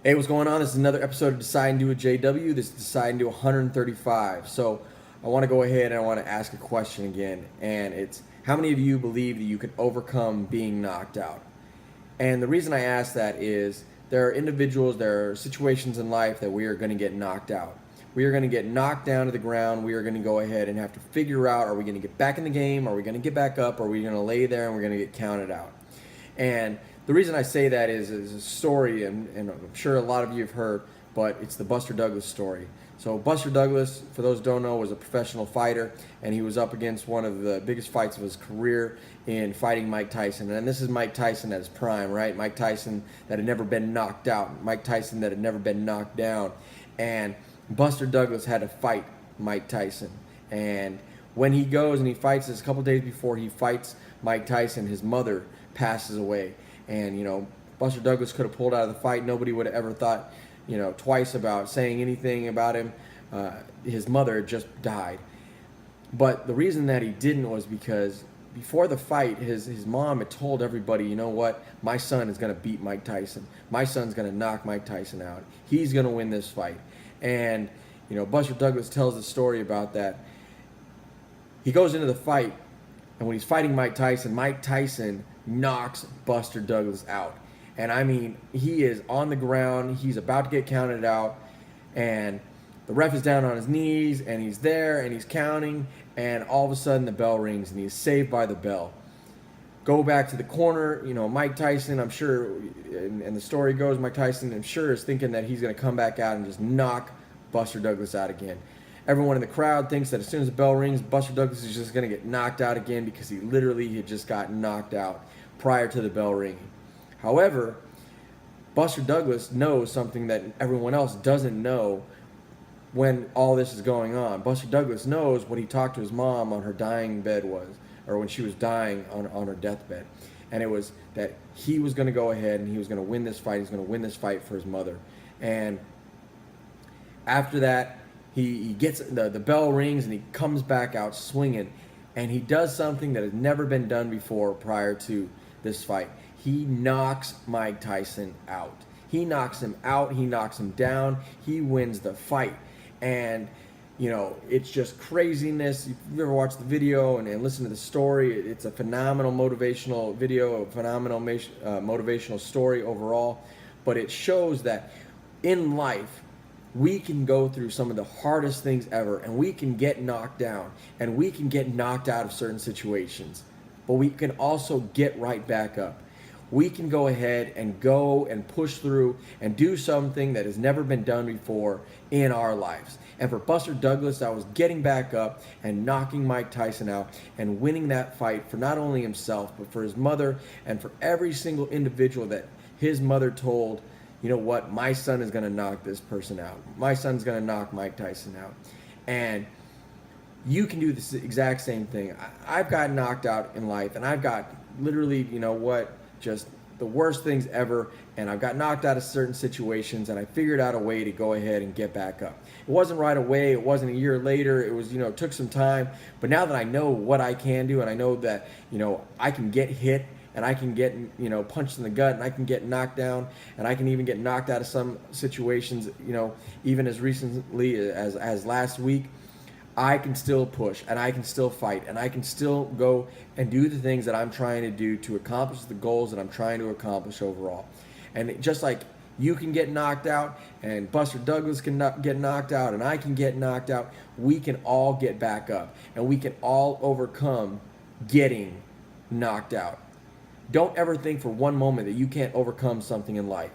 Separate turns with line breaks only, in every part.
Hey, what's going on? This is another episode of Decide and Do with JW. This is Decide and Do 135. So I want to go ahead and I want to ask a question again. And it's, how many of you believe that you can overcome being knocked out? And the reason I ask that is there are individuals, there are situations in life that we are going to get knocked out. We are going to get knocked down to the ground. We are going to go ahead and have to figure out, are we going to get back in the game? Are we going to get back up? Are we going to lay there and we're going to get counted out? And the reason I say that is a story, and I'm sure a lot of you have heard, but it's the Buster Douglas story. So Buster Douglas, for those who don't know, was a professional fighter, and he was up against one of the biggest fights of his career in fighting Mike Tyson. And this is Mike Tyson at his prime, right? Mike Tyson that had never been knocked out, Mike Tyson that had never been knocked down. And Buster Douglas had to fight Mike Tyson. And when he goes and he fights this, a couple days before he fights Mike Tyson, his mother passes away. And, Buster Douglas could have pulled out of the fight. Nobody would have ever thought, twice about saying anything about him. His mother had just died. But the reason that he didn't was because before the fight, his mom had told everybody, you know what, my son is going to beat Mike Tyson. My son's going to knock Mike Tyson out. He's going to win this fight. And, Buster Douglas tells the story about that. He goes into the fight, and when he's fighting Mike Tyson knocks Buster Douglas out. And I mean, he is on the ground, he's about to get counted out, and the ref is down on his knees, and he's there, and he's counting, and all of a sudden the bell rings, and he's saved by the bell. Go back to the corner, Mike Tyson, I'm sure, and the story goes, Mike Tyson, I'm sure, is thinking that he's going to come back out and just knock Buster Douglas out again. Everyone in the crowd thinks that as soon as the bell rings, Buster Douglas is just going to get knocked out again because he literally had just got knocked out prior to the bell ringing. However, Buster Douglas knows something that everyone else doesn't know when all this is going on. Buster Douglas knows what he talked to his mom on her dying bed was, or when she was dying on her deathbed. And it was that he was going to go ahead and he was going to win this fight. He's going to win this fight for his mother. And after that, he gets the bell rings and he comes back out swinging, and he does something that has never been done before prior to this fight. He knocks Mike Tyson out. He knocks him out. He knocks him down. He wins the fight. And, it's just craziness. If you've ever watched the video and listened to the story, it's a phenomenal motivational video, a phenomenal motivational story overall. But it shows that in life, we can go through some of the hardest things ever, and we can get knocked down, and we can get knocked out of certain situations, but we can also get right back up. We can go ahead and go and push through and do something that has never been done before in our lives. And for Buster Douglas, that was getting back up and knocking Mike Tyson out and winning that fight for not only himself, but for his mother and for every single individual that his mother told, you know what, my son is going to knock this person out. My son's going to knock Mike Tyson out. And you can do this exact same thing. I've got knocked out in life, and I've got literally, just the worst things ever, and I've got knocked out of certain situations, and I figured out a way to go ahead and get back up. It wasn't right away. It wasn't a year later. It was, it took some time. But now that I know what I can do, and I know that, I can get hit, and I can get, punched in the gut, and I can get knocked down, and I can even get knocked out of some situations, even as recently as last week. I can still push, and I can still fight, and I can still go and do the things that I'm trying to do to accomplish the goals that I'm trying to accomplish overall. And just like you can get knocked out, and Buster Douglas can get knocked out, and I can get knocked out, we can all get back up, and we can all overcome getting knocked out. Don't ever think for one moment that you can't overcome something in life.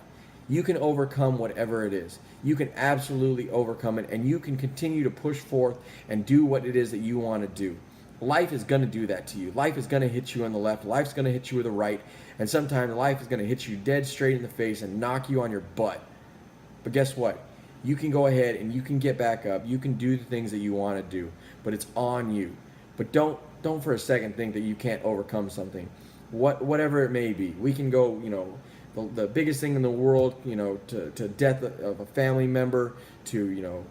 You can overcome whatever it is. You can absolutely overcome it, and you can continue to push forth and do what it is that you want to do. Life is going to do that to you. Life is going to hit you on the left. Life's going to hit you with the right. And sometimes life is going to hit you dead straight in the face and knock you on your butt. But guess what? You can go ahead and you can get back up. You can do the things that you want to do. But it's on you. But don't for a second think that you can't overcome something. Whatever it may be. We can go, the biggest thing in the world, to death of a family member, to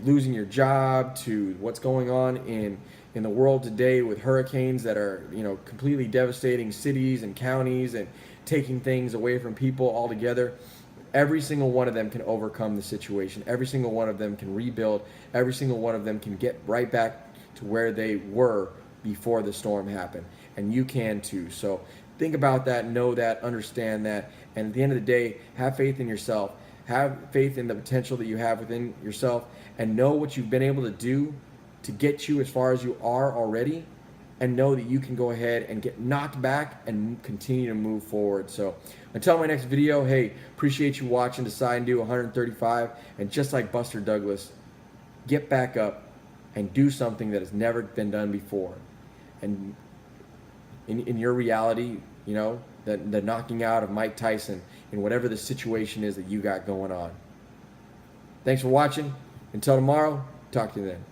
losing your job, to what's going on in the world today with hurricanes that are, completely devastating cities and counties and taking things away from people altogether. every single one of them can overcome the situation. Every single one of them can rebuild. Every single one of them can get right back to where they were before the storm happened. And you can too. So think about that, know that, understand that. And at the end of the day, have faith in yourself. Have faith in the potential that you have within yourself, and know what you've been able to do to get you as far as you are already, and know that you can go ahead and get knocked back and continue to move forward. So until my next video, hey, appreciate you watching Decide and Do 135. And just like Buster Douglas, get back up and do something that has never been done before. And in your reality, you know, the knocking out of Mike Tyson in whatever the situation is that you got going on. Thanks for watching. Until tomorrow, talk to you then.